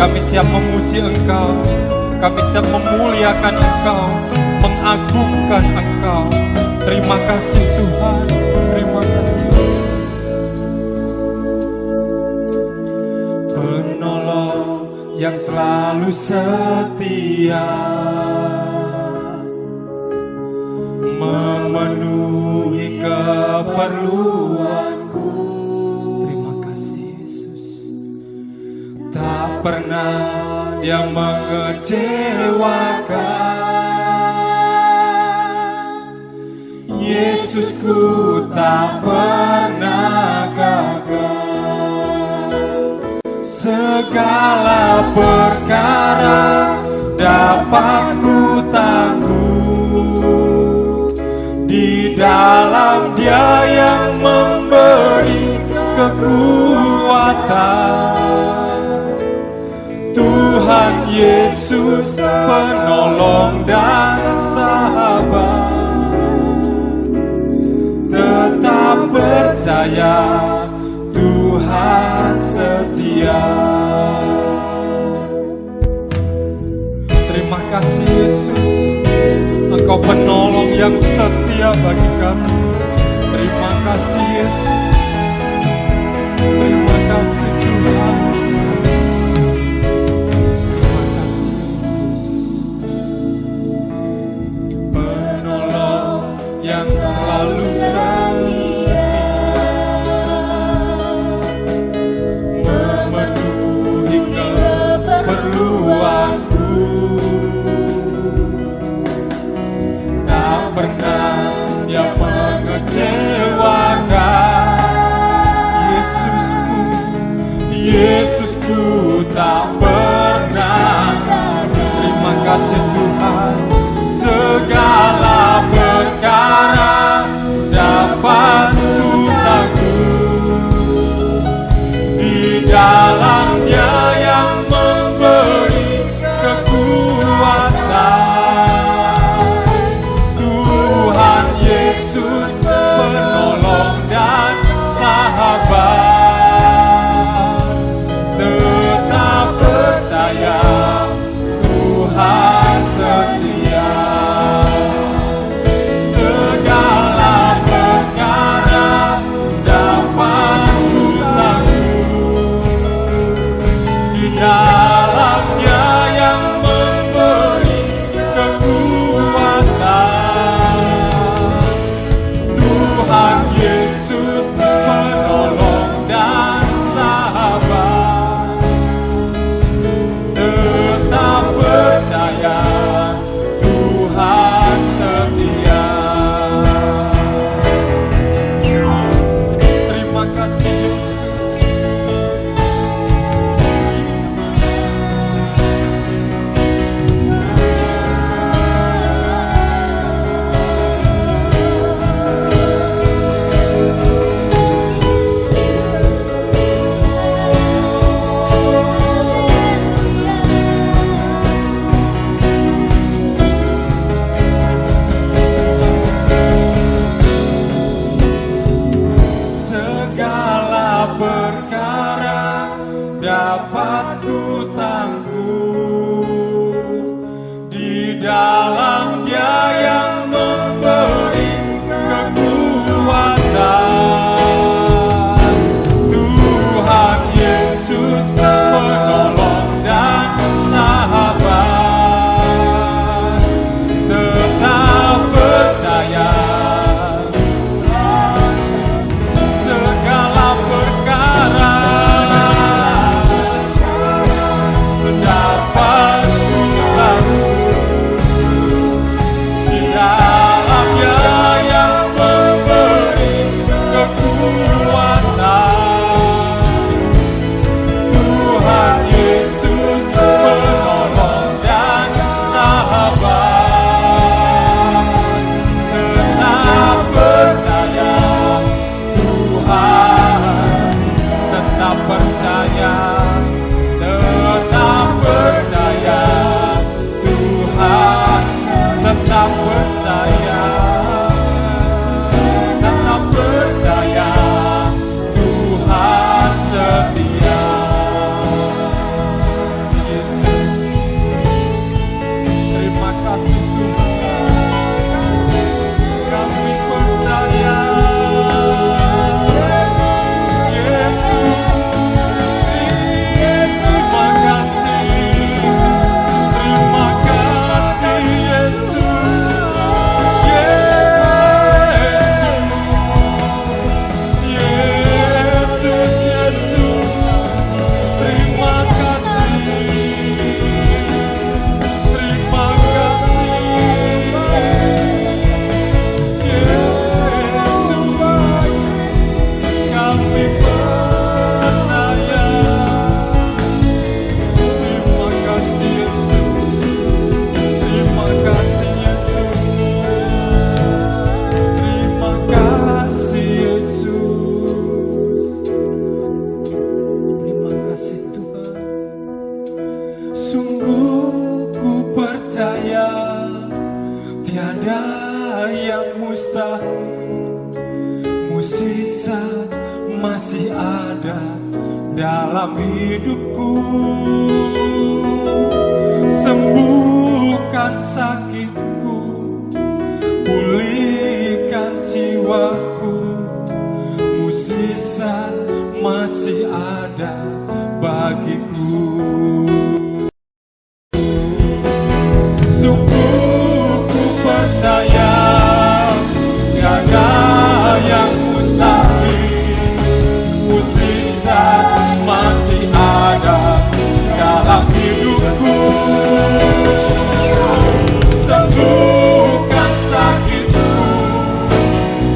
Kami siap memuji Engkau, kami siap memuliakan Engkau, mengagungkan Engkau. Terima kasih Tuhan, terima kasih. Penolong yang selalu setia, memenuhi keperluanku. Terima kasih Yesus. Tak pernah Dia mengecewakan. Yesusku tak pernah gagal. Segala perkara dapat ku tangguh di dalam Dia yang memberi kekuatan. Tuhan Yesus penolong dan sahabat, tetap percaya Tuhan setia. Terima kasih Yesus, Engkau penolong yang setia bagi kami. Terima kasih Yesus, terima kasih Tuhan. Terima kasih Yesus, penolong yang selalu setia, memenuhi keperluanku. Tak pernah Dia mengecewakan. Yesusku tak pernah. Terima kasih Tuhan. Segala perkara dapat ku tangguh di dalam Dia yang memberi kekuatan. Tuhan Yesus penolong dan sahabat, tetap percaya Tuhan setia. Segala perkara dapat ku tangguh di dalam Dia yang memberi kekuatan. Tuhan Yesus penolong dan sahabat, tetap percaya Tuhan setia. Terima kasih Yesus. Sungguh ku percaya tiada yang mustahil, mukjizat masih ada dalam hidupku. Sembuhkan sakitku, pulihkan jiwaku, mukjizat masih ada bagiku. Sungguh ku percaya tiada yang mustahil, mukjizat masih ada dalam hidupku. Sembuhkan sakitku,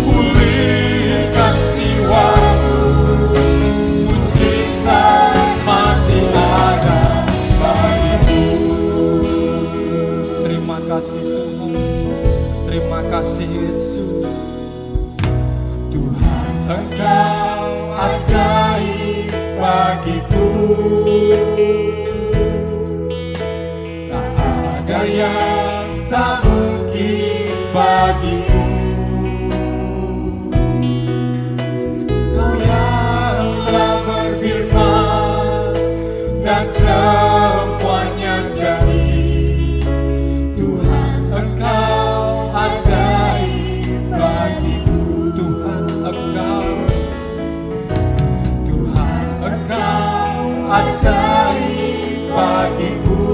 pulihkan jiwaku, mukjizat masih ada bagiku. Terima kasih Tuhan, terima kasih Yesus. Tuhan, Engkau ajaib bagiku. Tak ada yang tak mungkin bagimu. Kau yang telah berfirman dan semuanya jadi. Tuhan, Engkau ajaib bagiku. Tuhan, Engkau ajaib bagiku.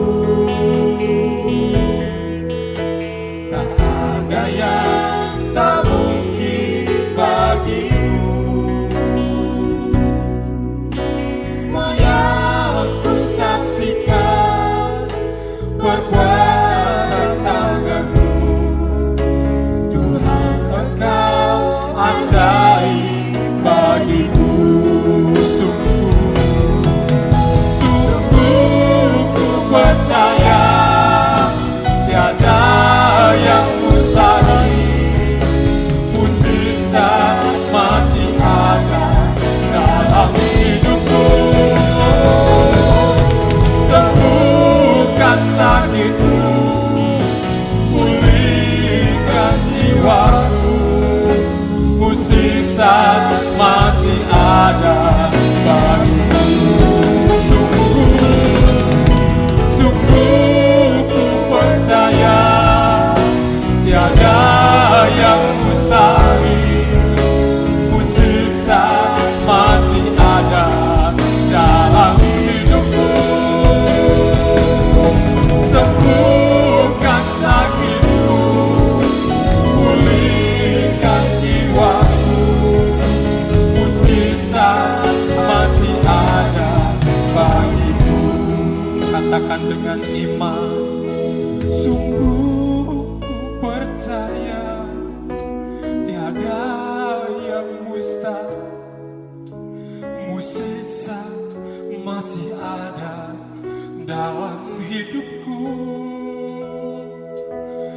Tak ada yang tak mungkin bagimu. Semua yang ku saksikan perbuatan tanganmu. Tuhan, Engkau ajaib bagiku. Percaya tiada yang mustahil, mukjizat masih ada dalam hidupku. Sembuhkan sakitku, pulihkan jiwaku, mukjizat masih ada bagiku. Percaya tiada yang mustahil, mukjizat masih ada dalam hidupku. Sembuhkan sakitku, pulihkan jiwaku, mukjizat masih ada bagiku. Katakan dengan iman. Sungguh ku percaya tiada yang mustahil, mukjizat masih ada dalam hidupku.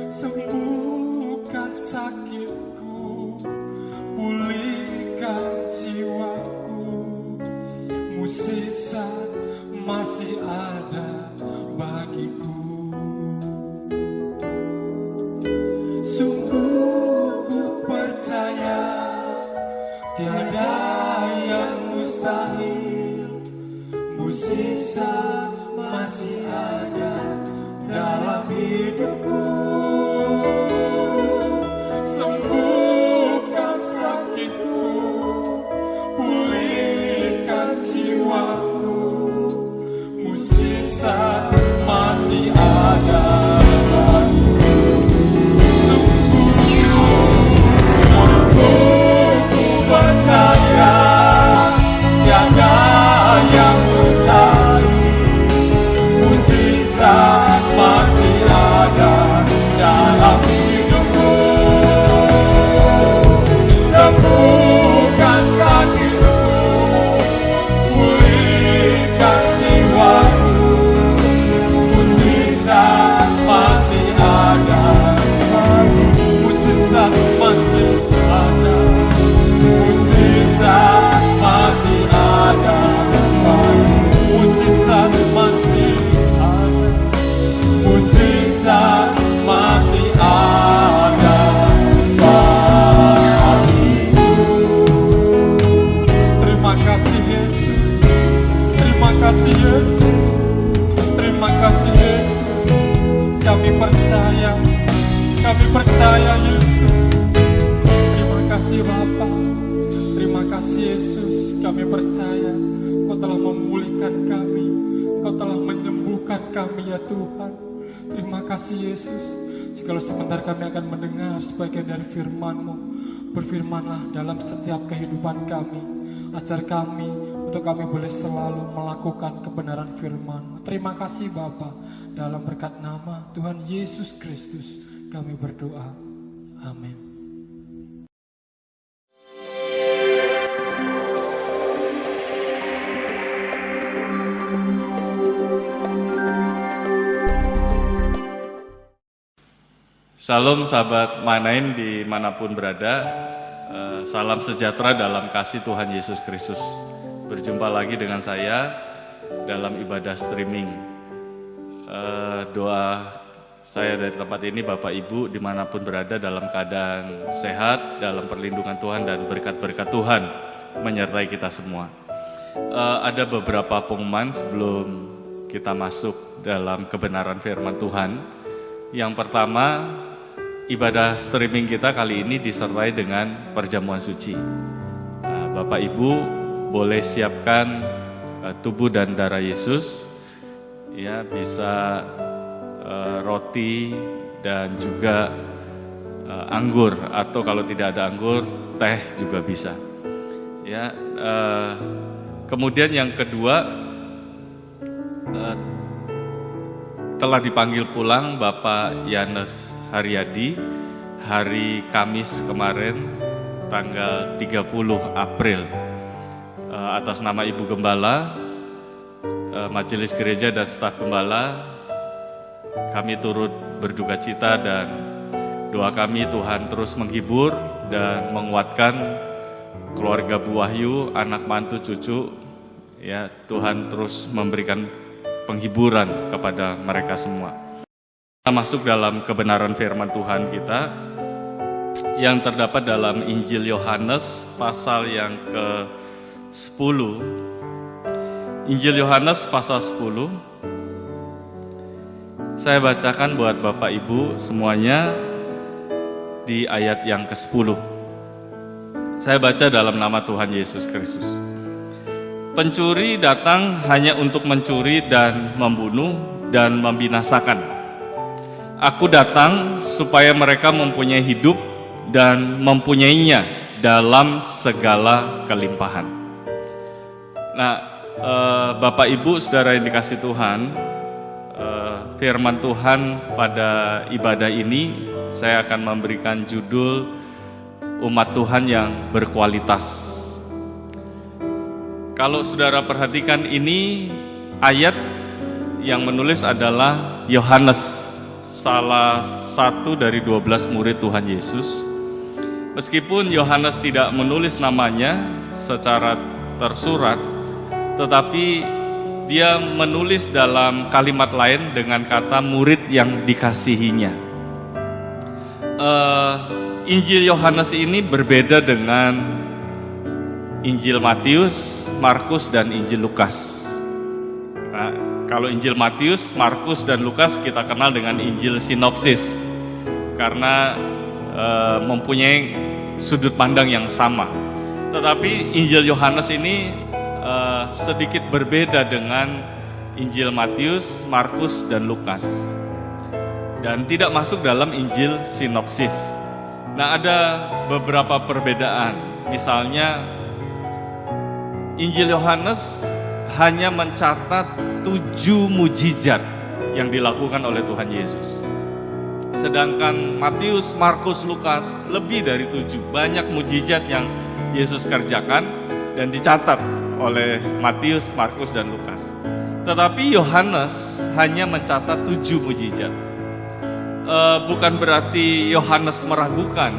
Sembuhkan sakitku, pulihkan jiwaku, mukjizat masih ada bagiku. Sungguh ku percaya tiada yang mustahil, mukjizat masih ada dalam hidupku. Sembuhkan sakitku, pulihkan jiwaku, mukjizat masih kami ya Tuhan. Terima kasih Yesus. Jikalau sebentar kami akan mendengar sebagian dari firman-Mu, berfirmanlah dalam setiap kehidupan kami. Ajar kami untuk kami boleh selalu melakukan kebenaran firman-Mu. Terima kasih Bapa. Dalam berkat nama Tuhan Yesus Kristus kami berdoa. Amin. Shalom sahabat Manain dimanapun berada, salam sejahtera dalam kasih Tuhan Yesus Kristus. Berjumpa lagi dengan saya dalam ibadah streaming. Doa saya dari tempat ini, Bapak Ibu dimanapun berada dalam keadaan sehat, dalam perlindungan Tuhan dan berkat-berkat Tuhan menyertai kita semua. Ada beberapa pengumuman sebelum kita masuk dalam kebenaran firman Tuhan. Yang pertama, ibadah streaming kita kali ini disertai dengan perjamuan suci. Bapak Ibu boleh siapkan tubuh dan darah Yesus, ya bisa roti dan juga anggur, atau kalau tidak ada anggur, teh juga bisa. Ya, kemudian yang kedua, telah dipanggil pulang Bapak Yanes Haryadi hari Kamis kemarin tanggal 30 April. Atas nama Ibu Gembala, Majelis Gereja dan staf Gembala, kami turut berduka cita dan doa kami Tuhan terus menghibur dan menguatkan keluarga Bu Wahyu, anak mantu cucu, ya Tuhan terus memberikan penghiburan kepada mereka semua. Kita masuk dalam kebenaran firman Tuhan kita yang terdapat dalam Injil Yohanes pasal yang ke-10. Injil Yohanes pasal 10. Saya bacakan buat Bapak Ibu semuanya di ayat yang ke-10. Saya baca dalam nama Tuhan Yesus Kristus. Pencuri datang hanya untuk mencuri dan membunuh dan membinasakan. Aku datang supaya mereka mempunyai hidup dan mempunyainya dalam segala kelimpahan. Nah, Bapak Ibu Saudara yang dikasih Tuhan, firman Tuhan pada ibadah ini saya akan memberikan judul umat Tuhan yang berkualitas. Kalau saudara perhatikan ini, ayat yang menulis adalah Yohanes, salah satu dari 12 murid Tuhan Yesus. Meskipun Yohanes tidak menulis namanya secara tersurat, tetapi dia menulis dalam kalimat lain dengan kata murid yang dikasihinya. Injil Yohanes ini berbeda dengan Injil Matius, Markus, dan Injil Lukas. Nah, kalau Injil Matius, Markus, dan Lukas kita kenal dengan Injil sinopsis karena mempunyai sudut pandang yang sama. Tetapi Injil Yohanes ini sedikit berbeda dengan Injil Matius, Markus, dan Lukas, dan tidak masuk dalam Injil sinopsis. Nah, ada beberapa perbedaan. Misalnya Injil Yohanes hanya mencatat 7 mujizat yang dilakukan oleh Tuhan Yesus. Sedangkan Matius, Markus, Lukas lebih dari 7. Banyak mujizat yang Yesus kerjakan dan dicatat oleh Matius, Markus, dan Lukas. Tetapi Yohanes hanya mencatat 7 mujizat. Bukan berarti Yohanes meragukan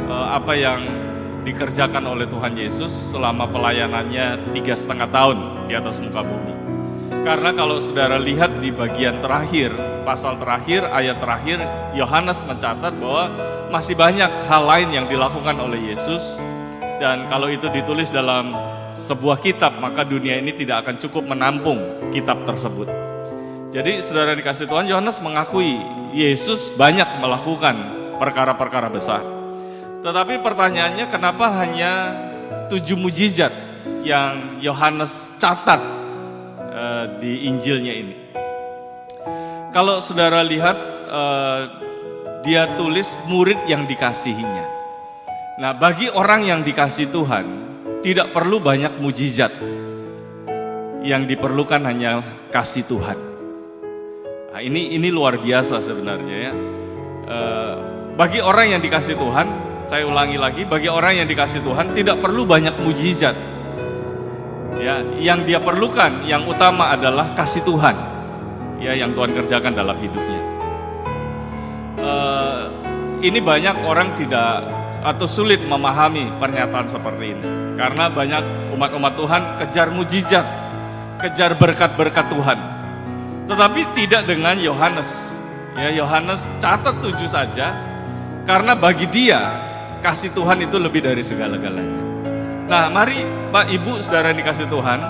apa yang dikerjakan oleh Tuhan Yesus selama pelayanannya 3,5 tahun di atas muka bumi. Karena kalau saudara lihat di bagian terakhir, pasal terakhir, ayat terakhir, Yohanes mencatat bahwa masih banyak hal lain yang dilakukan oleh Yesus. Dan kalau itu ditulis dalam sebuah kitab, maka dunia ini tidak akan cukup menampung kitab tersebut. Jadi saudara dikasih Tuhan, Yohanes mengakui Yesus banyak melakukan perkara-perkara besar. Tetapi pertanyaannya, kenapa hanya 7 mujizat yang Yohanes catat di Injilnya ini? Kalau saudara lihat, dia tulis murid yang dikasihinya. Nah, bagi orang yang dikasih Tuhan, tidak perlu banyak mujizat. Yang diperlukan hanya kasih Tuhan. Nah, ini luar biasa sebenarnya ya. Bagi orang yang dikasih Tuhan, saya ulangi lagi, bagi orang yang dikasih Tuhan tidak perlu banyak mujizat. Ya, yang dia perlukan, yang utama adalah kasih Tuhan. Ya, yang Tuhan kerjakan dalam hidupnya. Ini banyak orang tidak atau sulit memahami pernyataan seperti ini. Karena banyak umat-umat Tuhan kejar mujizat, kejar berkat-berkat Tuhan. Tetapi tidak dengan Yohanes. Ya, Yohanes catat 7 saja, karena bagi dia kasih Tuhan itu lebih dari segala-galanya. Nah, mari Pak Ibu saudara yang dikasih Tuhan,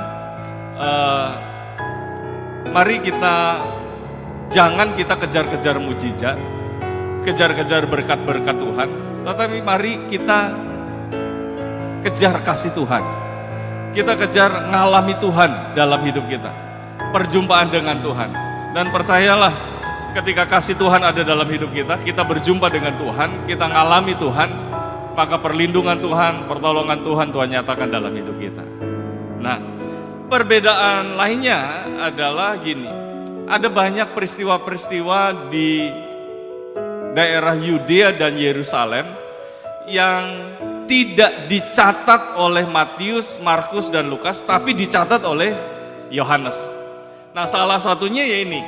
mari jangan kita kejar-kejar mujizat, kejar-kejar berkat-berkat Tuhan, tetapi mari kita kejar kasih Tuhan. Kita kejar ngalami Tuhan dalam hidup kita, perjumpaan dengan Tuhan. Dan percayalah, ketika kasih Tuhan ada dalam hidup kita, kita berjumpa dengan Tuhan, kita ngalami Tuhan, maka perlindungan Tuhan, pertolongan Tuhan nyatakan dalam hidup kita. Nah, perbedaan lainnya adalah gini, ada banyak peristiwa-peristiwa di daerah Yudea dan Yerusalem yang tidak dicatat oleh Matius, Markus, dan Lukas, tapi dicatat oleh Yohanes. Nah, salah satunya ya ini,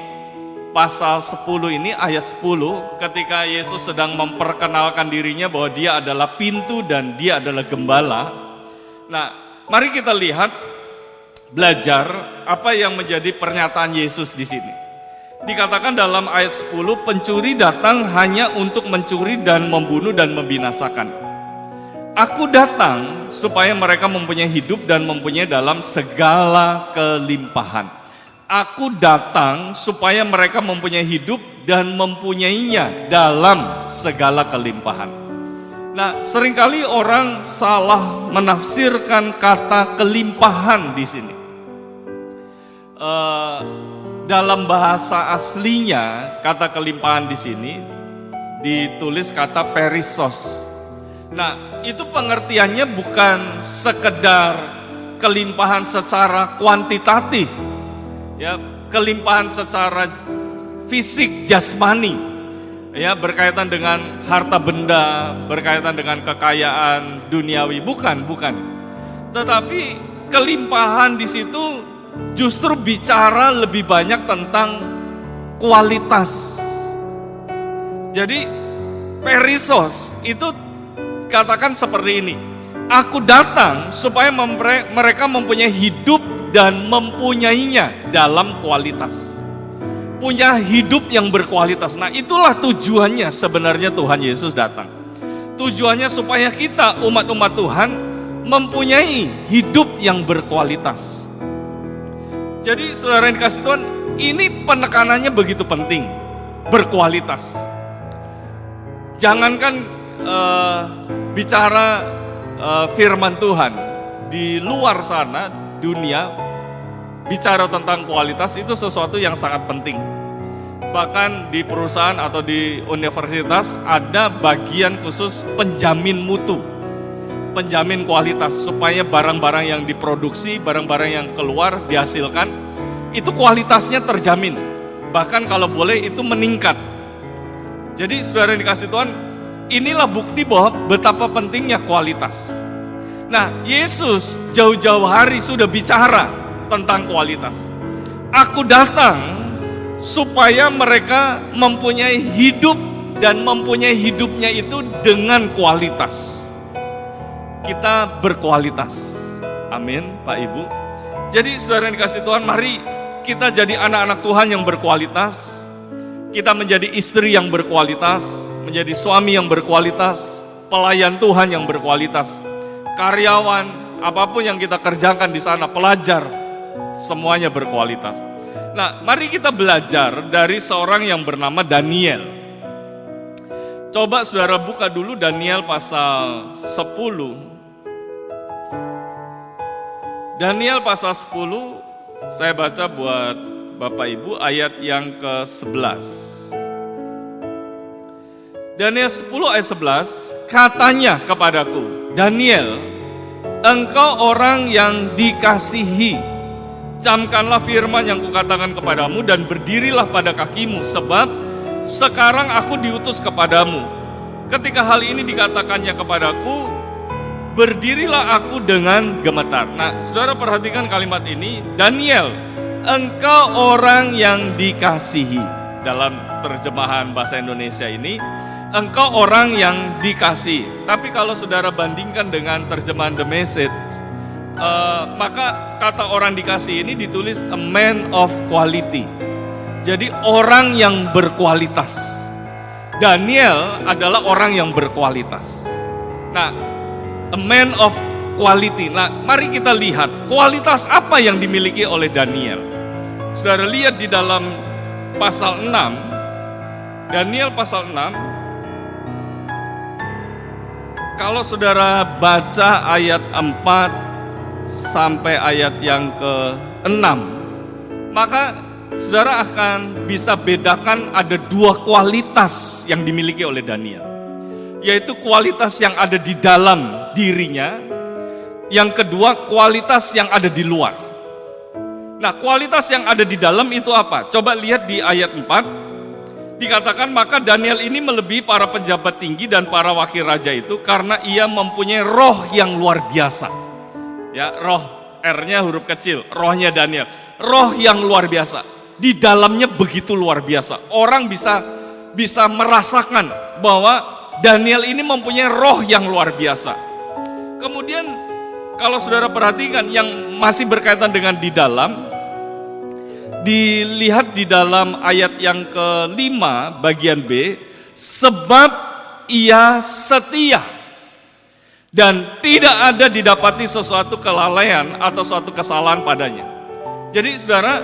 pasal 10 ini, ayat 10, ketika Yesus sedang memperkenalkan dirinya bahwa dia adalah pintu dan dia adalah gembala. Nah, mari kita lihat, belajar apa yang menjadi pernyataan Yesus di sini. Dikatakan dalam ayat 10, pencuri datang hanya untuk mencuri dan membunuh dan membinasakan. Aku datang supaya mereka mempunyai hidup dan mempunyai dalam segala kelimpahan. Aku datang supaya mereka mempunyai hidup dan mempunyainya dalam segala kelimpahan. Nah, seringkali orang salah menafsirkan kata kelimpahan di sini. Dalam bahasa aslinya, kata kelimpahan di sini ditulis kata perisos. Nah, itu pengertiannya bukan sekedar kelimpahan secara kuantitatif, ya, kelimpahan secara fisik, jasmani, ya, berkaitan dengan harta benda, berkaitan dengan kekayaan duniawi, bukan. Tetapi kelimpahan di situ justru bicara lebih banyak tentang kualitas. Jadi perisos itu katakan seperti ini, aku datang supaya mereka mempunyai hidup dan mempunyainya dalam kualitas. Punya hidup yang berkualitas. Nah, itulah tujuannya sebenarnya Tuhan Yesus datang. Tujuannya supaya kita umat-umat Tuhan mempunyai hidup yang berkualitas. Jadi saudara yang dikasih Tuhan, ini penekanannya begitu penting, berkualitas. Jangankan bicara firman Tuhan di luar sana, dunia, bicara tentang kualitas itu sesuatu yang sangat penting. Bahkan di perusahaan atau di universitas ada bagian khusus penjamin mutu, penjamin kualitas, supaya barang-barang yang diproduksi, barang-barang yang keluar, dihasilkan, itu kualitasnya terjamin. Bahkan kalau boleh itu meningkat. Jadi saudara yang dikasih Tuhan, inilah bukti bahwa betapa pentingnya kualitas. Nah, Yesus jauh-jauh hari sudah bicara tentang kualitas. Aku datang supaya mereka mempunyai hidup dan mempunyai hidupnya itu dengan kualitas. Kita berkualitas. Amin, Pak Ibu. Jadi saudara yang dikasih Tuhan, mari kita jadi anak-anak Tuhan yang berkualitas. Kita menjadi istri yang berkualitas, menjadi suami yang berkualitas, pelayan Tuhan yang berkualitas, karyawan, apapun yang kita kerjakan di sana, pelajar, semuanya berkualitas. Nah, mari kita belajar dari seorang yang bernama Daniel. Coba saudara buka dulu Daniel pasal 10. Daniel pasal 10, saya baca buat Bapak Ibu, ayat yang ke-11. Daniel 10 ayat 11, katanya kepadaku, Daniel, engkau orang yang dikasihi, camkanlah firman yang kukatakan kepadamu dan berdirilah pada kakimu, sebab sekarang aku diutus kepadamu. Ketika hal ini dikatakannya kepadaku, berdirilah aku dengan gemetar. Nah, saudara perhatikan kalimat ini, Daniel, engkau orang yang dikasihi. Dalam terjemahan bahasa Indonesia ini, engkau orang yang dikasihi. Tapi kalau saudara bandingkan dengan terjemahan The Message, maka kata orang dikasihi ini ditulis a man of quality. Jadi orang yang berkualitas. Daniel adalah orang yang berkualitas. Nah, a man of quality. Nah, mari kita lihat kualitas apa yang dimiliki oleh Daniel. Saudara lihat di dalam pasal 6, Daniel pasal 6. Kalau saudara baca ayat 4 sampai ayat yang ke-6, maka saudara akan bisa bedakan ada dua kualitas yang dimiliki oleh Daniel. Yaitu kualitas yang ada di dalam dirinya, yang kedua kualitas yang ada di luar. Nah, kualitas yang ada di dalam itu apa? Coba lihat di ayat 4, dikatakan maka Daniel ini melebihi para pejabat tinggi dan para wakil raja itu karena ia mempunyai roh yang luar biasa. Ya, roh, R-nya huruf kecil, rohnya Daniel. Roh yang luar biasa. Di dalamnya begitu luar biasa. Orang bisa merasakan bahwa Daniel ini mempunyai roh yang luar biasa. Kemudian kalau saudara perhatikan yang masih berkaitan dengan di dalam, dilihat di dalam ayat yang ke-5 bagian B, sebab ia setia dan tidak ada didapati sesuatu kelalaian atau suatu kesalahan padanya. Jadi saudara,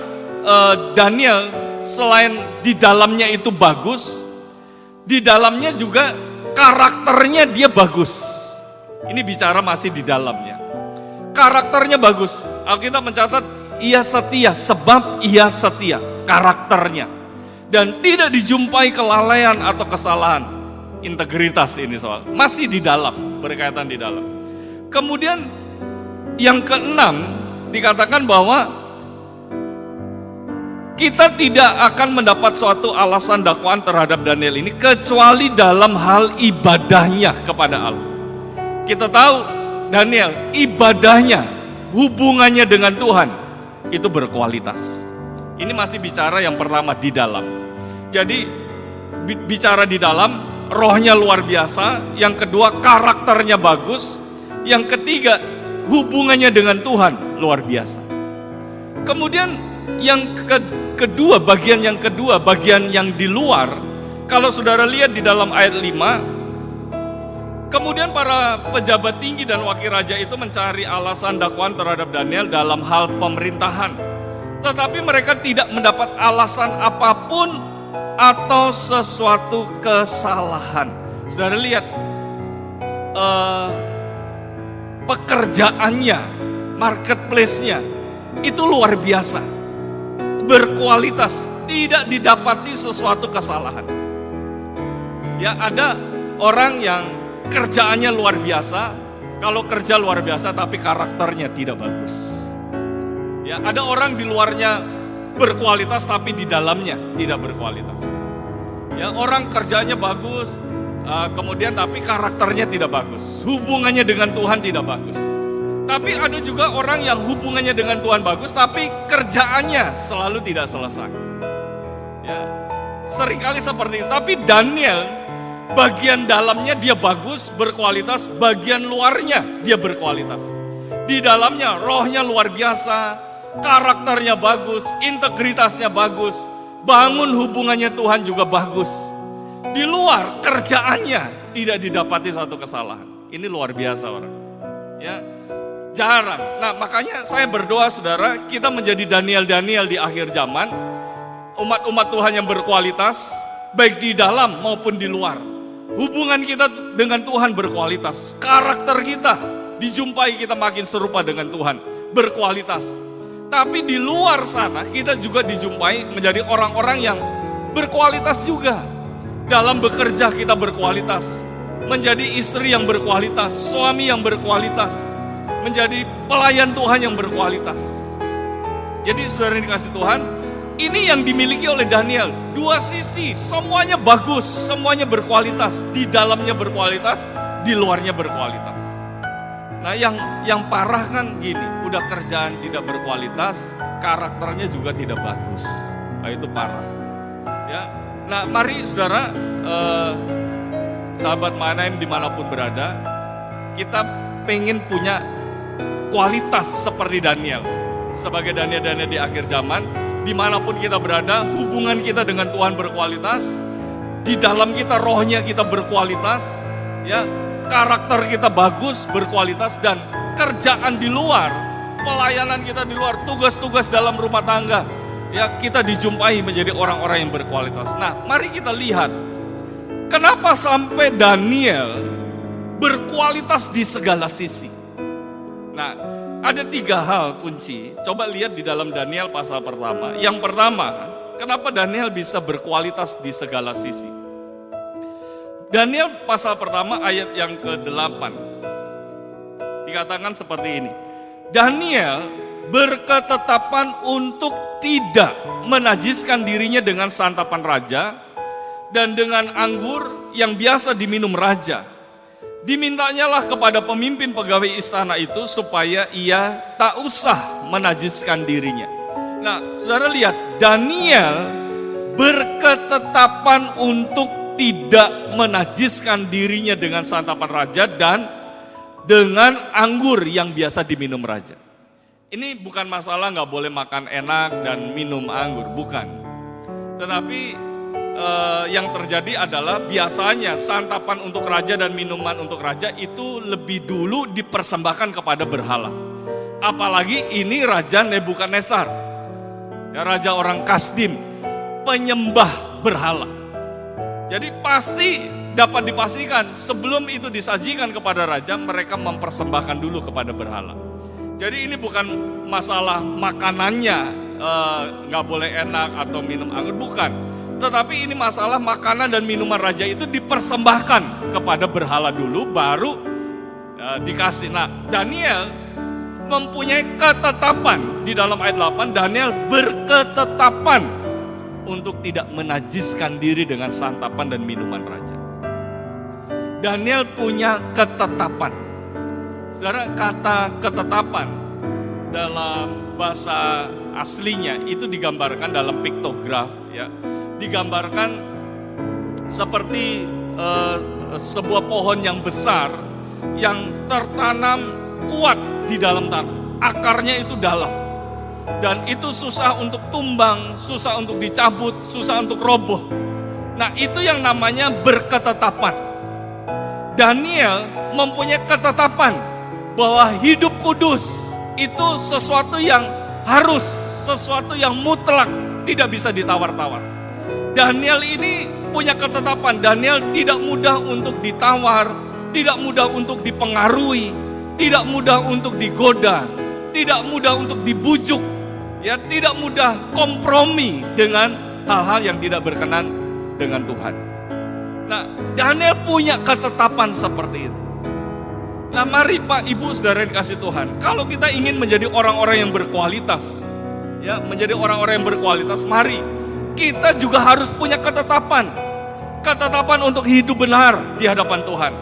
Daniel selain di dalamnya itu bagus, di dalamnya juga karakternya dia bagus. Ini bicara masih di dalamnya. Karakternya bagus. Alkitab mencatat ia setia, sebab ia setia, karakternya. Dan tidak dijumpai kelalaian atau kesalahan. Integritas ini soal. Masih di dalam, berkaitan di dalam. Kemudian yang ke-6 dikatakan bahwa kita tidak akan mendapat suatu alasan dakwaan terhadap Daniel ini kecuali dalam hal ibadahnya kepada Allah. Kita tahu Daniel, ibadahnya, hubungannya dengan Tuhan itu berkualitas. Ini masih bicara yang pertama di dalam. Jadi bicara di dalam, rohnya luar biasa. Yang kedua, karakternya bagus. Yang ketiga, hubungannya dengan Tuhan luar biasa. Kemudian yang kedua, bagian yang di luar, kalau saudara lihat di dalam ayat 5, kemudian para pejabat tinggi dan wakil raja itu mencari alasan dakwaan terhadap Daniel dalam hal pemerintahan. Tetapi mereka tidak mendapat alasan apapun atau sesuatu kesalahan. Saudara lihat, pekerjaannya, marketplace-nya, itu luar biasa. Berkualitas, tidak didapati sesuatu kesalahan. Ya, ada orang yang kerjaannya luar biasa, kalau kerja luar biasa tapi karakternya tidak bagus. Ya, ada orang di luarnya berkualitas tapi di dalamnya tidak berkualitas. Ya, orang kerjanya bagus, kemudian tapi karakternya tidak bagus. Hubungannya dengan Tuhan tidak bagus. Tapi ada juga orang yang hubungannya dengan Tuhan bagus tapi kerjaannya selalu tidak selesai. Ya, seringkali seperti itu. Tapi Daniel, bagian dalamnya dia bagus, berkualitas, bagian luarnya dia berkualitas. Di dalamnya rohnya luar biasa, karakternya bagus, integritasnya bagus, bangun hubungannya Tuhan juga bagus. Di luar kerjaannya tidak didapati satu kesalahan. Ini luar biasa orang. Ya, jarang. Nah, makanya saya berdoa saudara, kita menjadi Daniel di akhir zaman, umat-umat Tuhan yang berkualitas, baik di dalam maupun di luar. Hubungan kita dengan Tuhan berkualitas. Karakter kita dijumpai kita makin serupa dengan Tuhan, berkualitas. Tapi di luar sana kita juga dijumpai menjadi orang-orang yang berkualitas juga. Dalam bekerja kita berkualitas, menjadi istri yang berkualitas, suami yang berkualitas, menjadi pelayan Tuhan yang berkualitas. Jadi saudara yang dikasih Tuhan, ini yang dimiliki oleh Daniel. Dua sisi, semuanya bagus, semuanya berkualitas. Di dalamnya berkualitas, di luarnya berkualitas. Nah yang parah kan gini, udah kerjaan tidak berkualitas, karakternya juga tidak bagus. Nah itu parah. Ya, nah mari saudara, sahabat Mahanaim dimanapun berada, kita pengen punya kualitas seperti Daniel. Sebagai Daniel di akhir zaman, dimanapun kita berada, hubungan kita dengan Tuhan berkualitas, di dalam kita rohnya kita berkualitas, ya karakter kita bagus, berkualitas, dan kerjaan di luar, pelayanan kita di luar, tugas-tugas dalam rumah tangga, ya kita dijumpai menjadi orang-orang yang berkualitas. Nah, mari kita lihat, kenapa sampai Daniel berkualitas di segala sisi. Nah, ada 3 hal kunci. Coba lihat di dalam Daniel pasal pertama. Yang pertama, kenapa Daniel bisa berkualitas di segala sisi? Daniel pasal pertama ayat yang ke-8. Dikatakan seperti ini. Daniel berketetapan untuk tidak menajiskan dirinya dengan santapan raja dan dengan anggur yang biasa diminum raja. Dimintanyalah kepada pemimpin pegawai istana itu supaya ia tak usah menajiskan dirinya. Nah, saudara lihat, Daniel berketetapan untuk tidak menajiskan dirinya dengan santapan raja dan dengan anggur yang biasa diminum raja. Ini bukan masalah nggak boleh makan enak dan minum anggur, bukan. Tetapi yang terjadi adalah biasanya santapan untuk raja dan minuman untuk raja itu lebih dulu dipersembahkan kepada berhala. Apalagi ini Raja Nebukadnezar, ya, raja orang Kasdim, penyembah berhala. Jadi pasti dapat dipastikan sebelum itu disajikan kepada raja, mereka mempersembahkan dulu kepada berhala. Jadi ini bukan masalah makanannya nggak boleh enak atau minum anggur, bukan. Tetapi ini masalah makanan dan minuman raja itu dipersembahkan kepada berhala dulu, baru dikasih. Nah, Daniel mempunyai ketetapan di dalam ayat 8, Daniel berketetapan untuk tidak menajiskan diri dengan santapan dan minuman raja. Daniel punya ketetapan. Saudara, kata ketetapan dalam bahasa aslinya itu digambarkan dalam piktograf, ya. Digambarkan seperti sebuah pohon yang besar yang tertanam kuat di dalam tanah. Akarnya itu dalam. Dan itu susah untuk tumbang, susah untuk dicabut, susah untuk roboh. Nah, itu yang namanya berketetapan. Daniel mempunyai ketetapan bahwa hidup kudus itu sesuatu yang harus, sesuatu yang mutlak, tidak bisa ditawar-tawar. Daniel ini punya ketetapan, Daniel tidak mudah untuk ditawar, tidak mudah untuk dipengaruhi, tidak mudah untuk digoda, tidak mudah untuk dibujuk, ya, tidak mudah kompromi dengan hal-hal yang tidak berkenan dengan Tuhan. Nah, Daniel punya ketetapan seperti itu. Nah, mari Pak, Ibu, saudara yang dikasih Tuhan, kalau kita ingin menjadi orang-orang yang berkualitas, ya, menjadi orang-orang yang berkualitas, mari kita juga harus punya ketetapan. Ketetapan untuk hidup benar di hadapan Tuhan.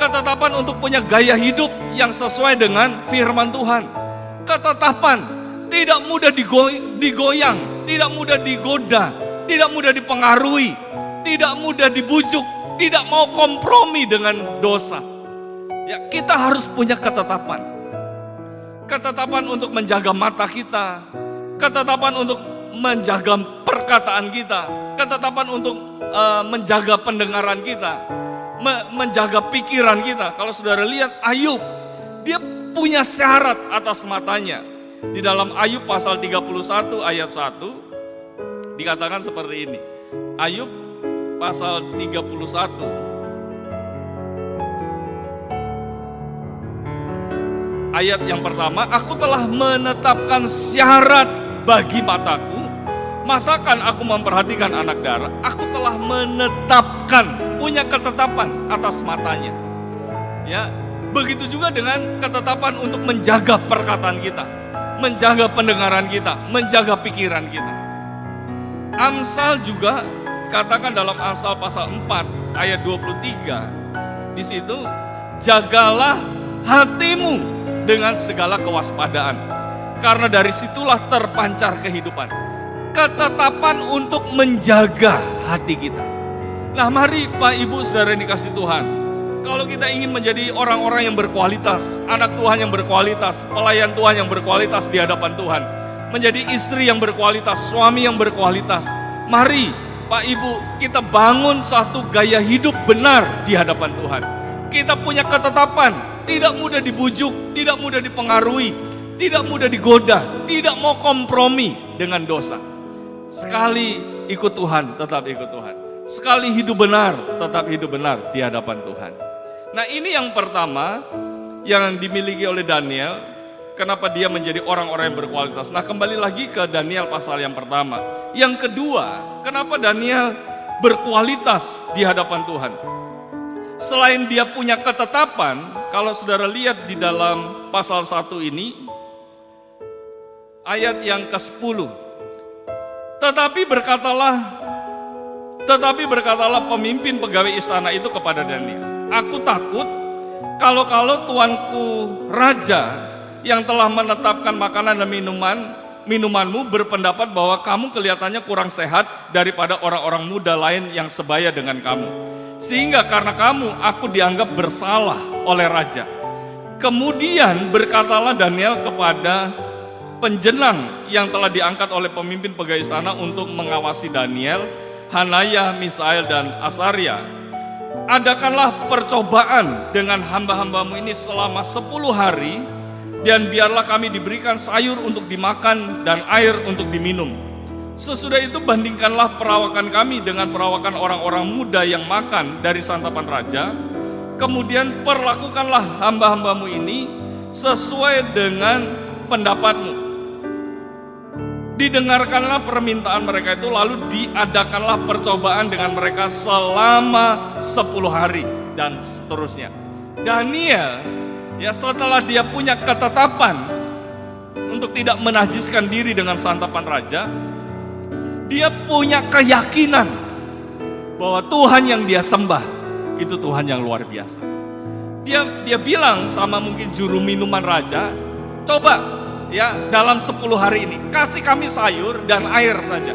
Ketetapan untuk punya gaya hidup yang sesuai dengan firman Tuhan. Ketetapan tidak mudah digoyang, tidak mudah digoda, tidak mudah dipengaruhi, tidak mudah dibujuk, tidak mau kompromi dengan dosa. Ya, kita harus punya ketetapan. Ketetapan untuk menjaga mata kita, ketetapan untuk menjaga perkataan kita, ketetapan untuk menjaga pendengaran kita, menjaga pikiran kita. Kalau saudara lihat Ayub, dia punya syarat atas matanya. Di dalam Ayub pasal 31 ayat 1 dikatakan seperti ini. Ayub pasal 31 ayat yang pertama, aku telah menetapkan syarat bagi mataku, masakan aku memperhatikan anak darah, aku telah menetapkan, punya ketetapan atas matanya. Ya, begitu juga dengan ketetapan untuk menjaga perkataan kita, menjaga pendengaran kita, menjaga pikiran kita. Amsal juga katakan dalam Amsal pasal 4 ayat 23, di situ, jagalah hatimu dengan segala kewaspadaan, karena dari situlah terpancar kehidupan. Ketetapan untuk menjaga hati kita. Nah, mari Pak Ibu Saudara yang dikasih Tuhan, kalau kita ingin menjadi orang-orang yang berkualitas, anak Tuhan yang berkualitas, pelayan Tuhan yang berkualitas di hadapan Tuhan, menjadi istri yang berkualitas, suami yang berkualitas, mari Pak Ibu, kita bangun satu gaya hidup benar di hadapan Tuhan. Kita punya ketetapan, tidak mudah dibujuk, tidak mudah dipengaruhi, tidak mudah digoda, tidak mau kompromi dengan dosa. Sekali ikut Tuhan, tetap ikut Tuhan. Sekali hidup benar, tetap hidup benar di hadapan Tuhan. Nah, ini yang pertama yang dimiliki oleh Daniel. Kenapa dia menjadi orang-orang yang berkualitas? Nah, kembali lagi ke Daniel pasal yang pertama. Yang kedua, kenapa Daniel berkualitas di hadapan Tuhan? Selain dia punya ketetapan, kalau saudara lihat di dalam pasal 1 ini, ayat yang ke-10. Tetapi berkatalah pemimpin pegawai istana itu kepada Daniel, aku takut kalau tuanku raja yang telah menetapkan makanan dan minumanmu berpendapat bahwa kamu kelihatannya kurang sehat daripada orang-orang muda lain yang sebaya dengan kamu. Sehingga karena kamu, aku dianggap bersalah oleh raja. Kemudian berkatalah Daniel kepada penjenang yang telah diangkat oleh pemimpin pegawai istana untuk mengawasi Daniel, Hanaya, Misael, dan Asaria. Adakanlah percobaan dengan hamba-hambamu ini selama 10 hari, dan biarlah kami diberikan sayur untuk dimakan dan air untuk diminum. Sesudah itu bandingkanlah perawakan kami dengan perawakan orang-orang muda yang makan dari santapan raja. Kemudian perlakukanlah hamba-hambamu ini sesuai dengan pendapatmu. Didengarkanlah permintaan mereka itu, lalu diadakanlah percobaan dengan mereka selama 10 hari dan seterusnya. Daniel, ya, setelah dia punya ketetapan untuk tidak menajiskan diri dengan santapan raja, dia punya keyakinan bahwa Tuhan yang dia sembah itu Tuhan yang luar biasa. Dia bilang sama mungkin juru minuman raja, coba ya dalam 10 hari ini kasih kami sayur dan air saja.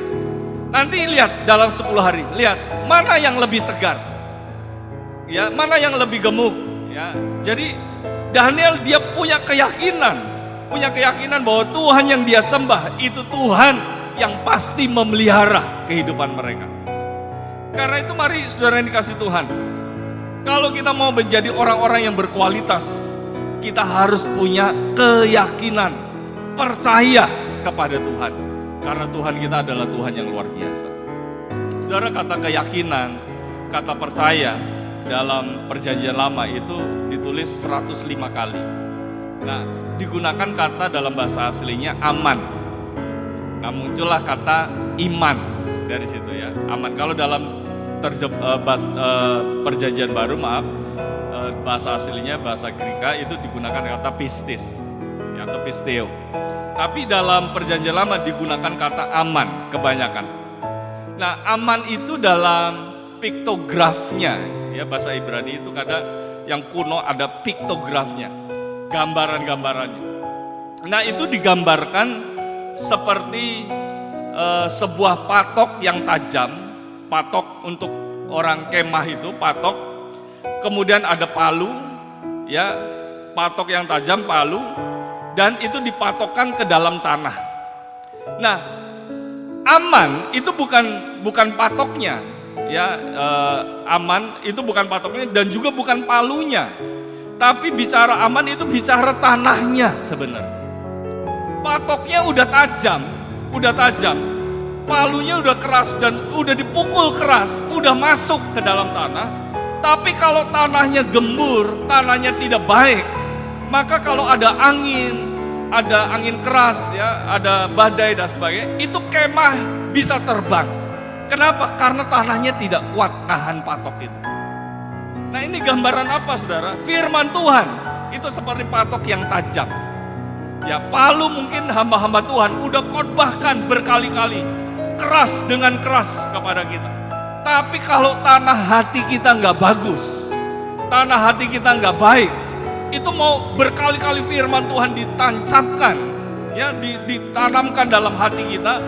Nanti lihat dalam 10 hari, lihat mana yang lebih segar, ya, mana yang lebih gemuk, ya. Jadi Daniel dia punya keyakinan bahwa Tuhan yang dia sembah itu Tuhan yang pasti memelihara kehidupan mereka. Karena itu mari saudara yang dikasih Tuhan, kalau kita mau menjadi orang-orang yang berkualitas, kita harus punya keyakinan, percaya kepada Tuhan. Karena Tuhan kita adalah Tuhan yang luar biasa. Saudara, kata keyakinan, kata percaya dalam perjanjian lama itu ditulis 105 kali. Nah, digunakan kata dalam bahasa aslinya aman. Nah, muncullah kata iman dari situ ya, aman. Kalau dalam perjanjian baru, bahasa aslinya bahasa Greka itu digunakan kata pistis ya, atau pisteo. Tapi dalam perjanjian lama digunakan kata aman kebanyakan. Nah, aman itu dalam piktografnya ya, bahasa Ibrani itu kadang yang kuno ada piktografnya, gambaran-gambarannya. Nah, itu digambarkan seperti sebuah patok yang tajam, patok untuk orang kemah itu patok, kemudian ada palu, ya, patok yang tajam, palu, dan itu dipatokkan ke dalam tanah. Nah, aman itu bukan patoknya, ya, aman itu bukan patoknya dan juga bukan palunya, tapi bicara aman itu bicara tanahnya sebenarnya. Patoknya udah tajam, palunya udah keras dan udah dipukul keras, udah masuk ke dalam tanah. Tapi kalau tanahnya gembur, tanahnya tidak baik, Maka kalau ada angin keras ya, ada badai dan sebagainya, itu kemah bisa terbang. Kenapa? Karena tanahnya tidak kuat tahan patok itu. Nah, ini gambaran apa, saudara? Firman Tuhan itu seperti patok yang tajam. Ya, Palu mungkin hamba-hamba Tuhan udah khotbahkan berkali-kali keras dengan keras kepada kita. Tapi kalau tanah hati kita nggak bagus, tanah hati kita nggak baik, itu mau berkali-kali firman Tuhan ditancapkan, ya, ditanamkan dalam hati kita.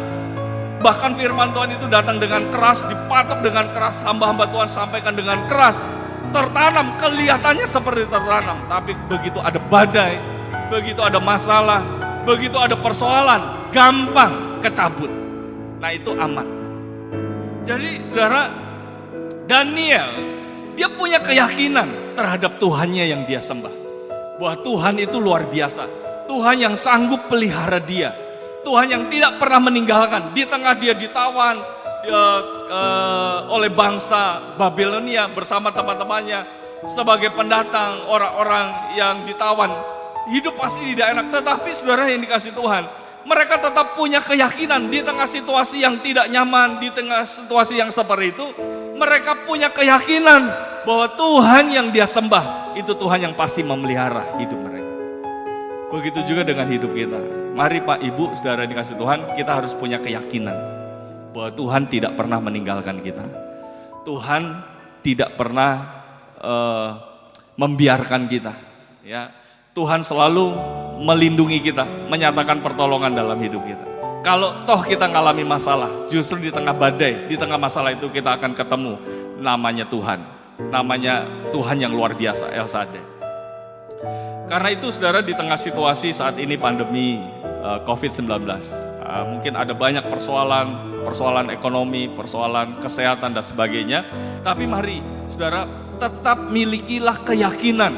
Bahkan firman Tuhan itu datang dengan keras, dipatok dengan keras, hamba-hamba Tuhan sampaikan dengan keras, tertanam, kelihatannya seperti tertanam, tapi begitu ada badai, begitu ada masalah, begitu ada persoalan, gampang kecabut. Nah, itu aman. Jadi saudara, Daniel, dia punya keyakinan terhadap Tuhannya yang dia sembah, bahwa Tuhan itu luar biasa, Tuhan yang sanggup pelihara dia, Tuhan yang tidak pernah meninggalkan. Di tengah dia ditawan oleh bangsa Babilonia bersama teman-temannya sebagai pendatang, orang-orang yang ditawan, hidup pasti tidak enak. Tetapi saudara yang dikasih Tuhan, mereka tetap punya keyakinan di tengah situasi yang tidak nyaman, di tengah situasi yang seperti itu, mereka punya keyakinan bahwa Tuhan yang dia sembah itu Tuhan yang pasti memelihara hidup mereka. Begitu juga dengan hidup kita. Mari Pak, Ibu, saudara dikasih Tuhan, kita harus punya keyakinan bahwa Tuhan tidak pernah meninggalkan kita. Tuhan tidak pernah membiarkan kita. Ya, Tuhan selalu melindungi kita, menyatakan pertolongan dalam hidup kita. Kalau toh kita ngalami masalah, justru di tengah badai, di tengah masalah itu kita akan ketemu namanya Tuhan. Namanya Tuhan yang luar biasa, El Shaddai. Karena itu saudara, di tengah situasi saat ini pandemi COVID-19, mungkin ada banyak persoalan ekonomi, persoalan kesehatan dan sebagainya. Tapi mari saudara, tetap milikilah keyakinan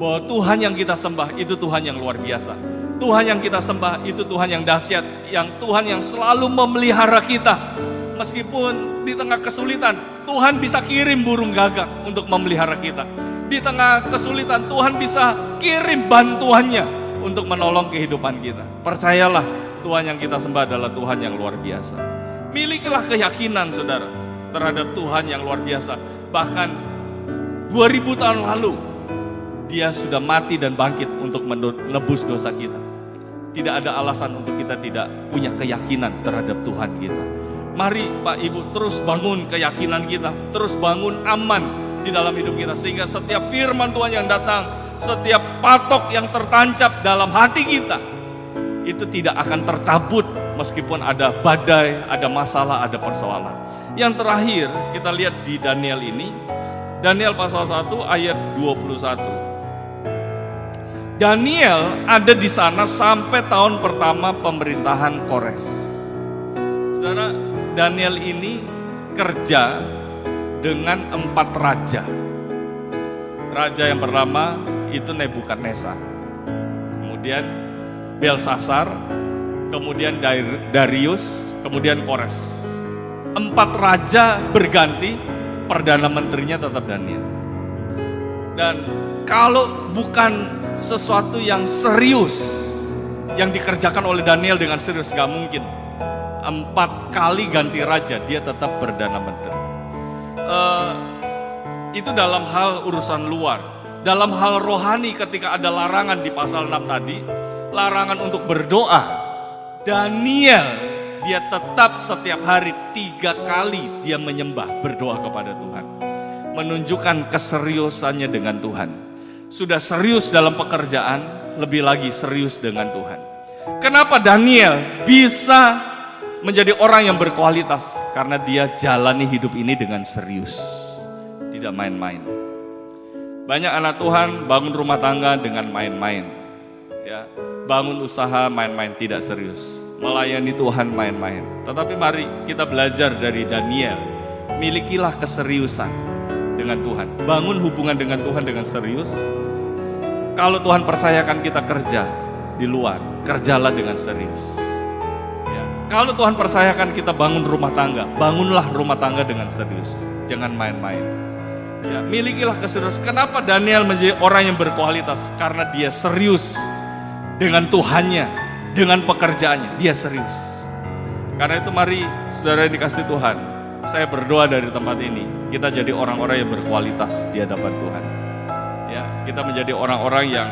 bahwa Tuhan yang kita sembah itu Tuhan yang luar biasa. Tuhan yang kita sembah itu Tuhan yang dahsyat, yang Tuhan yang selalu memelihara kita. Meskipun di tengah kesulitan, Tuhan bisa kirim burung gagak untuk memelihara kita. Di tengah kesulitan, Tuhan bisa kirim bantuannya untuk menolong kehidupan kita. Percayalah, Tuhan yang kita sembah adalah Tuhan yang luar biasa. Milikilah keyakinan saudara terhadap Tuhan yang luar biasa. Bahkan 2000 tahun lalu, Dia sudah mati dan bangkit untuk menebus dosa kita. Tidak ada alasan untuk kita tidak punya keyakinan terhadap Tuhan kita. Mari Pak Ibu terus bangun keyakinan kita, terus bangun aman di dalam hidup kita, sehingga setiap firman Tuhan yang datang, setiap patok yang tertancap dalam hati kita, itu tidak akan tercabut meskipun ada badai, ada masalah, ada persoalan. Yang terakhir kita lihat di Daniel ini, Daniel pasal 1 ayat 21. Daniel ada di sana sampai tahun pertama pemerintahan Kores. Saudara, Daniel ini kerja dengan 4 raja. Raja yang pertama itu Nebukadnezar, kemudian Belsasar, kemudian Darius, kemudian Kores. 4 raja berganti, perdana menterinya tetap Daniel. Dan kalau bukan sesuatu yang serius yang dikerjakan oleh Daniel dengan serius, gak mungkin 4 kali ganti raja dia tetap perdana menteri. Itu dalam hal urusan luar. Dalam hal rohani, ketika ada larangan di pasal 6 tadi, larangan untuk berdoa, Daniel dia tetap setiap hari 3 kali dia menyembah, berdoa kepada Tuhan, menunjukkan keseriusannya dengan Tuhan. Sudah serius dalam pekerjaan, lebih lagi serius dengan Tuhan. Kenapa Daniel bisa menjadi orang yang berkualitas? Karena dia jalani hidup ini dengan serius, tidak main-main. Banyak anak Tuhan bangun rumah tangga dengan main-main, ya, bangun usaha main-main, tidak serius. Melayani Tuhan main-main. Tetapi mari kita belajar dari Daniel, milikilah keseriusan dengan Tuhan, bangun hubungan dengan Tuhan dengan serius. Kalau Tuhan percayakan kita kerja di luar, kerjalah dengan serius. Kalau Tuhan percayakan kita bangun rumah tangga, bangunlah rumah tangga dengan serius. Jangan main-main. Ya, milikilah keseriusan. Kenapa Daniel menjadi orang yang berkualitas? Karena dia serius dengan Tuhannya, dengan pekerjaannya. Dia serius. Karena itu mari saudara yang dikasih Tuhan, saya berdoa dari tempat ini, kita jadi orang-orang yang berkualitas di hadapan Tuhan. Ya, kita menjadi orang-orang yang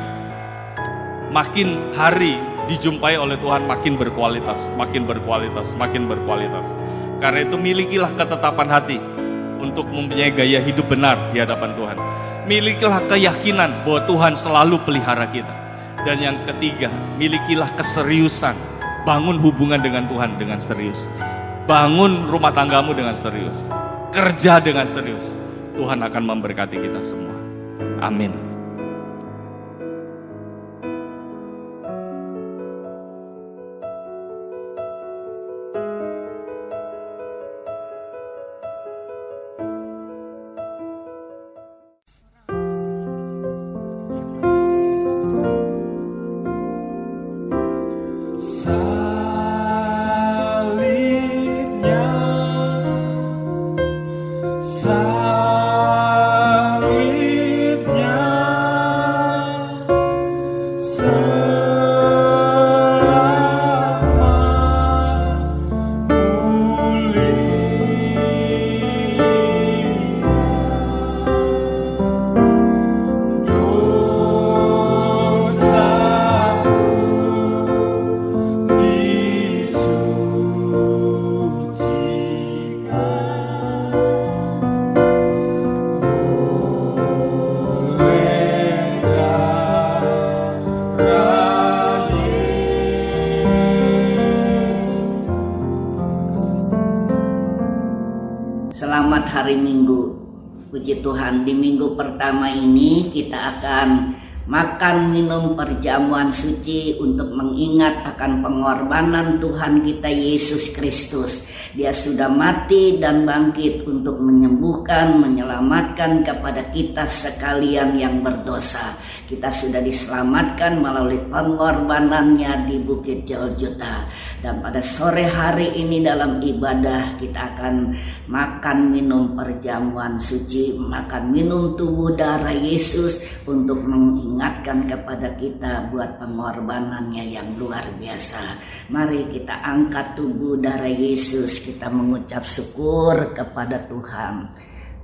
makin hari dijumpai oleh Tuhan makin berkualitas, makin berkualitas, makin berkualitas. Karena itu milikilah ketetapan hati untuk mempunyai gaya hidup benar di hadapan Tuhan. Milikilah keyakinan bahwa Tuhan selalu pelihara kita. Dan yang ketiga, milikilah keseriusan. Bangun hubungan dengan Tuhan dengan serius. Bangun rumah tanggamu dengan serius. Kerja dengan serius. Tuhan akan memberkati kita semua. Amin. Selamat hari Minggu. Puji Tuhan, di minggu pertama ini kita akan makan minum perjamuan suci untuk mengingat akan pengorbanan Tuhan kita Yesus Kristus. Dia sudah mati dan bangkit untuk menyembuhkan, menyelamatkan kepada kita sekalian yang berdosa. Kita sudah diselamatkan melalui pengorbanannya di Bukit Golgota. Dan pada sore hari ini dalam ibadah kita akan makan minum perjamuan suci, makan minum tubuh darah Yesus untuk mengingatkan kepada kita buat pengorbanannya yang luar biasa. Mari kita angkat tubuh darah Yesus, kita mengucap syukur kepada Tuhan.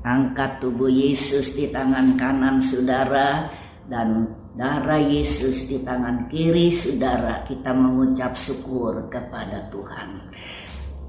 Angkat tubuh Yesus di tangan kanan saudara dan darah Yesus di tangan kiri saudara. Kita mengucap syukur kepada Tuhan.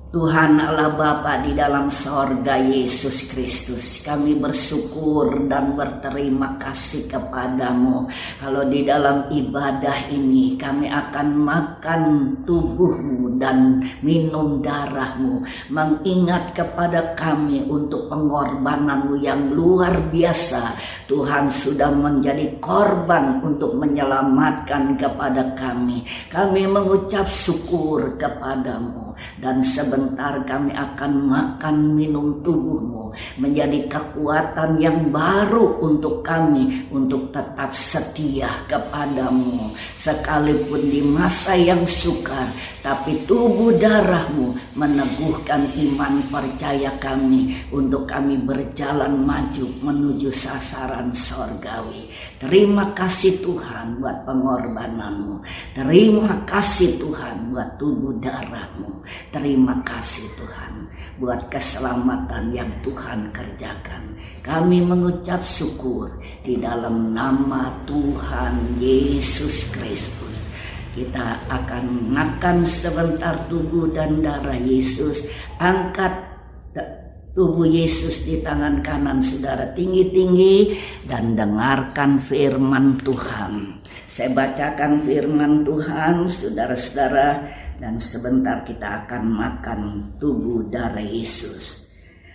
Tuhan Allah Bapa di dalam sorga Yesus Kristus, kami bersyukur dan berterima kasih kepadamu. Kalau di dalam ibadah ini kami akan makan tubuhmu dan minum darahmu, mengingat kepada kami untuk pengorbananmu yang luar biasa. Tuhan sudah menjadi korban untuk menyelamatkan kepada kami. Kami mengucap syukur kepadamu. Dan sebentar kami akan makan minum tubuhmu, menjadi kekuatan yang baru untuk kami untuk tetap setia kepadamu sekalipun di masa yang sukar. Tapi tubuh darahmu meneguhkan iman percaya kami untuk kami berjalan maju menuju sasaran sorgawi. Terima kasih Tuhan buat pengorbananmu. Terima kasih Tuhan buat tubuh darahmu. Terima kasih Tuhan buat keselamatan yang Tuhan kerjakan. Kami mengucap syukur di dalam nama Tuhan Yesus Kristus. Kita akan makan sebentar tubuh dan darah Yesus. Angkat tubuh Yesus di tangan kanan saudara tinggi-tinggi dan dengarkan firman Tuhan. Saya bacakan firman Tuhan saudara-saudara, dan sebentar kita akan makan tubuh darah Yesus.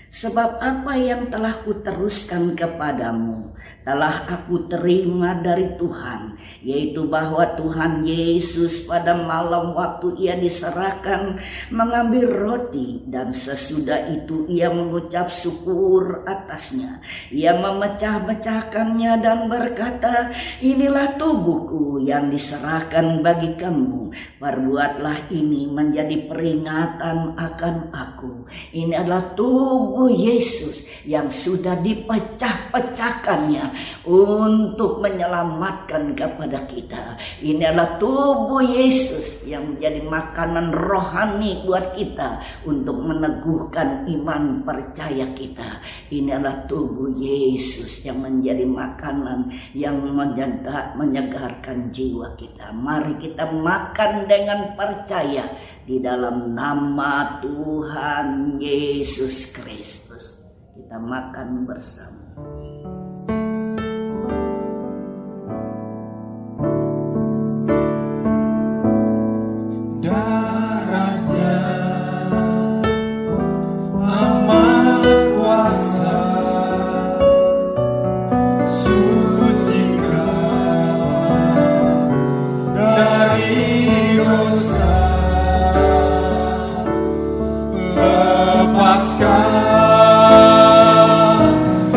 Sebab apa yang telah kuteruskan kepadamu telah aku terima dari Tuhan, yaitu bahwa Tuhan Yesus pada malam waktu ia diserahkan mengambil roti, dan sesudah itu ia mengucap syukur atasnya. Ia memecah-mecahkannya dan berkata, inilah tubuhku yang diserahkan bagi kamu. Perbuatlah ini menjadi peringatan akan aku. Ini adalah tubuh tubuh Yesus yang sudah dipecah-pecahkannya untuk menyelamatkan kepada kita. Ini adalah tubuh Yesus yang menjadi makanan rohani buat kita untuk meneguhkan iman percaya kita. Ini adalah tubuh Yesus yang menjadi makanan yang menyegarkan jiwa kita. Mari kita makan dengan percaya di dalam nama Tuhan Yesus Kristus. Kita makan bersama. Darahnya amat kuasa, sucikan dari dosa, lepaskan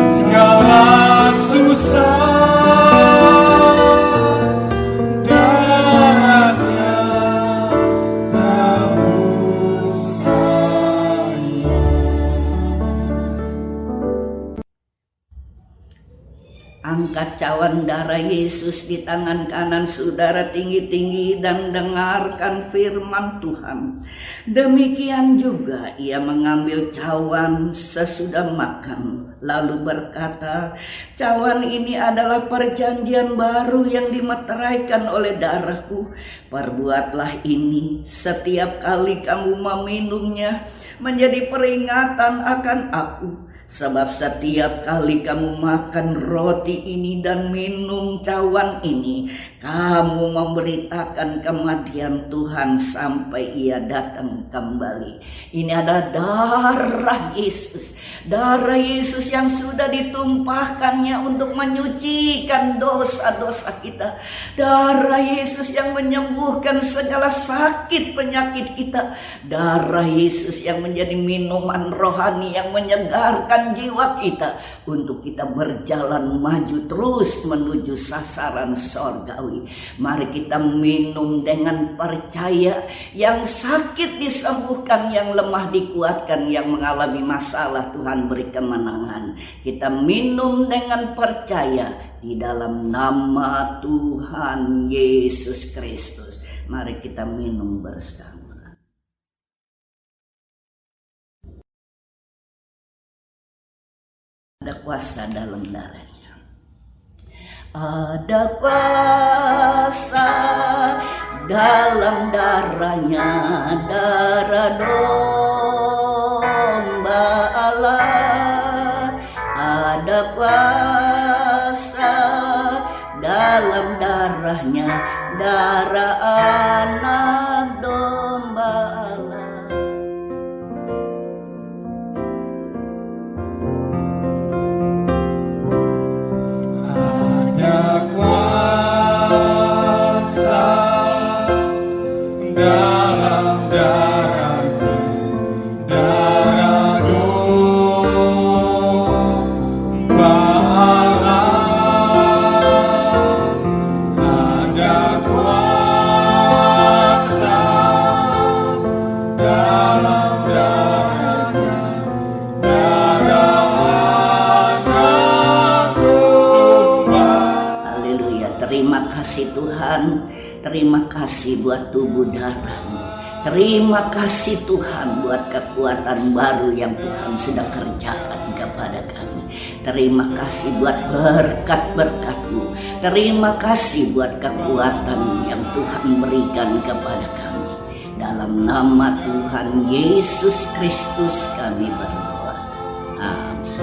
segala susah. Darahnya tebus saya. Angkat cawan darah Yesus di tangan kanan saudara tinggi-tinggi dan dengarkan firman Tuhan. Demikian juga ia mengambil cawan sesudah makan, lalu berkata, cawan ini adalah perjanjian baru yang dimeteraikan oleh darahku. Perbuatlah ini setiap kali kamu meminumnya menjadi peringatan akan aku. Sebab setiap kali kamu makan roti ini dan minum cawan ini, kamu memberitakan kematian Tuhan sampai ia datang kembali. Ini adalah darah Yesus. Darah Yesus yang sudah ditumpahkannya untuk menyucikan dosa-dosa kita. Darah Yesus yang menyembuhkan segala sakit penyakit kita. Darah Yesus yang menjadi minuman rohani yang menyegarkan jiwa kita untuk kita berjalan maju terus menuju sasaran sorgawi. Mari kita minum dengan percaya, yang sakit disembuhkan, yang lemah dikuatkan, yang mengalami masalah Tuhan beri kemenangan. Kita minum dengan percaya di dalam nama Tuhan Yesus Kristus. Mari kita minum bersama. Ada kuasa dalam darahnya. Ada kuasa dalam darahnya, darah domba Allah. Ada kuasa dalam darahnya, darah anak domba Allah. Dalam darahnya, darah domba Allah. Ada kuasa dalam darahnya, darah anak domba. Haleluya. Terima kasih Tuhan. Terima kasih buat tubuh darah-Mu. Terima kasih Tuhan buat kekuatan baru yang Tuhan sedang kerjakan kepada kami. Terima kasih buat berkat-berkat-Mu. Terima kasih buat kekuatan yang Tuhan berikan kepada kami. Dalam nama Tuhan Yesus Kristus kami berdoa. Amin.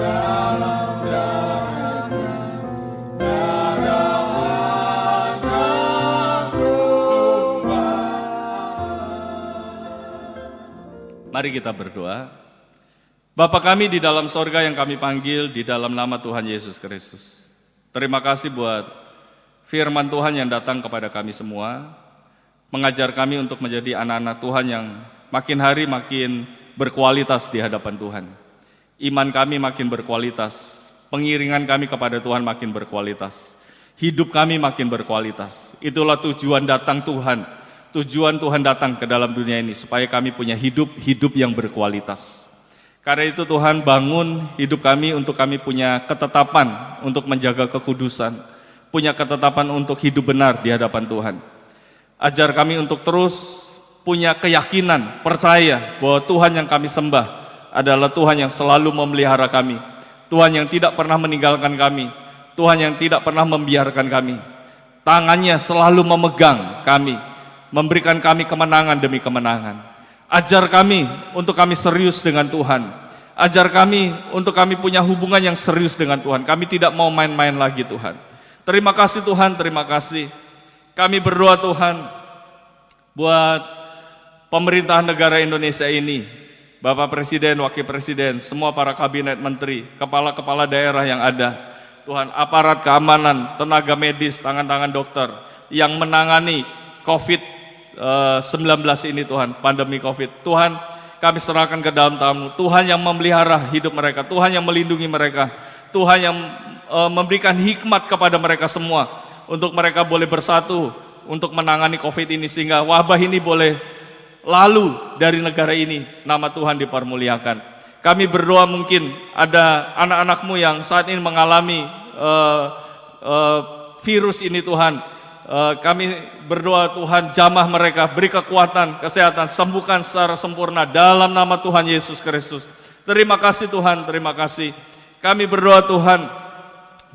Mari kita berdoa. Bapa kami di dalam sorga yang kami panggil di dalam nama Tuhan Yesus Kristus. Terima kasih buat firman Tuhan yang datang kepada kami semua. Mengajar kami untuk menjadi anak-anak Tuhan yang makin hari makin berkualitas di hadapan Tuhan. Iman kami makin berkualitas. Pengiringan kami kepada Tuhan makin berkualitas. Hidup kami makin berkualitas. Itulah tujuan datang Tuhan. Tujuan Tuhan datang ke dalam dunia ini supaya kami punya hidup yang berkualitas. Karena itu Tuhan, bangun hidup kami untuk kami punya ketetapan untuk menjaga kekudusan, punya ketetapan untuk hidup benar di hadapan Tuhan. Ajar kami untuk terus punya keyakinan, percaya bahwa Tuhan yang kami sembah adalah Tuhan yang selalu memelihara kami, Tuhan yang tidak pernah meninggalkan kami, Tuhan yang tidak pernah membiarkan kami. Tangannya selalu memegang kami, memberikan kami kemenangan demi kemenangan. Ajar kami untuk kami serius dengan Tuhan. Ajar kami untuk kami punya hubungan yang serius dengan Tuhan. Kami tidak mau main-main lagi Tuhan. Terima kasih Tuhan, terima kasih. Kami berdoa Tuhan buat pemerintahan negara Indonesia ini, Bapak Presiden, Wakil Presiden, semua para kabinet menteri, kepala-kepala daerah yang ada. Tuhan, aparat keamanan, tenaga medis, tangan-tangan dokter yang menangani COVID-19 ini Tuhan, pandemi COVID. Tuhan, kami serahkan ke dalam tangan-Mu. Tuhan yang memelihara hidup mereka, Tuhan yang melindungi mereka, Tuhan yang memberikan hikmat kepada mereka semua untuk mereka boleh bersatu untuk menangani COVID ini sehingga wabah ini boleh lalu dari negara ini. Nama Tuhan dipermuliakan. Kami berdoa mungkin ada anak-anak-Mu yang saat ini mengalami virus ini Tuhan. Kami berdoa Tuhan, jamah mereka, beri kekuatan, kesehatan, sembuhkan secara sempurna dalam nama Tuhan Yesus Kristus. Terima kasih Tuhan, terima kasih. Kami berdoa Tuhan,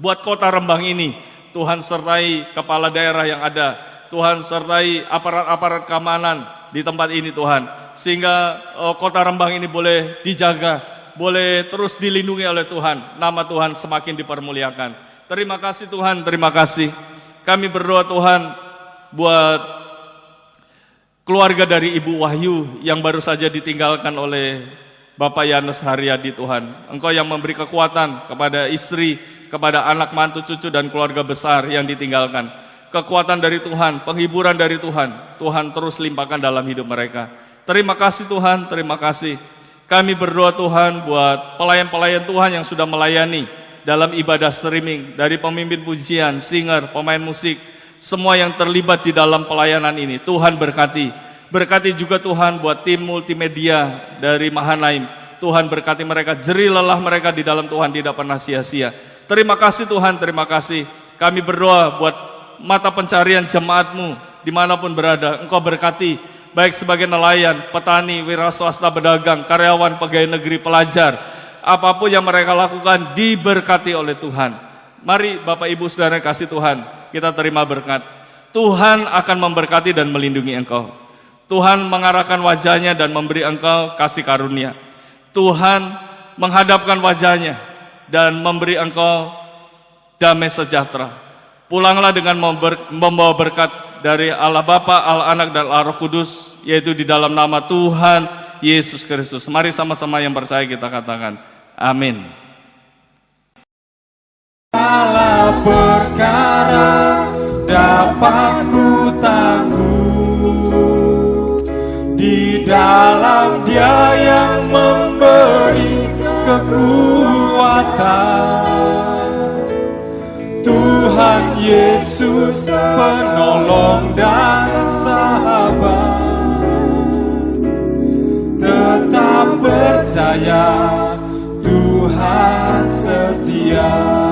buat kota Rembang ini, Tuhan sertai kepala daerah yang ada, Tuhan sertai aparat-aparat keamanan di tempat ini Tuhan, sehingga kota Rembang ini boleh dijaga, boleh terus dilindungi oleh Tuhan. Nama Tuhan semakin dipermuliakan. Terima kasih Tuhan, terima kasih. Kami berdoa Tuhan buat keluarga dari Ibu Wahyu yang baru saja ditinggalkan oleh Bapak Yanus Haryadi Tuhan. Engkau yang memberi kekuatan kepada istri, kepada anak, mantu, cucu, dan keluarga besar yang ditinggalkan. Kekuatan dari Tuhan, penghiburan dari Tuhan, Tuhan terus limpahkan dalam hidup mereka. Terima kasih Tuhan, terima kasih. Kami berdoa Tuhan buat pelayan-pelayan Tuhan yang sudah melayani dalam ibadah streaming, dari pemimpin pujian, singer, pemain musik, semua yang terlibat di dalam pelayanan ini. Tuhan berkati. Berkati juga Tuhan buat tim multimedia dari Mahanaim. Tuhan berkati mereka, jerih lelah mereka di dalam Tuhan tidak pernah sia-sia. Terima kasih Tuhan, terima kasih. Kami berdoa buat mata pencarian jemaat-Mu dimanapun berada. Engkau berkati, baik sebagai nelayan, petani, wira swasta, pedagang, karyawan, pegawai negeri, pelajar. Apapun yang mereka lakukan diberkati oleh Tuhan. Mari Bapak Ibu Saudara kasih Tuhan, kita terima berkat. Tuhan akan memberkati dan melindungi engkau. Tuhan mengarahkan wajahnya dan memberi engkau kasih karunia. Tuhan menghadapkan wajahnya dan memberi engkau damai sejahtera. Pulanglah dengan membawa berkat dari Allah Bapa, Allah Anak, dan Allah Roh Kudus, yaitu di dalam nama Tuhan Yesus Kristus. Mari sama-sama yang percaya kita katakan, amin. Segala perkara dapat ku tangguh di dalam Dia yang memberi kekuatan. Tuhan Yesus penolong dan sahabat, tetap percaya Tuhan setia.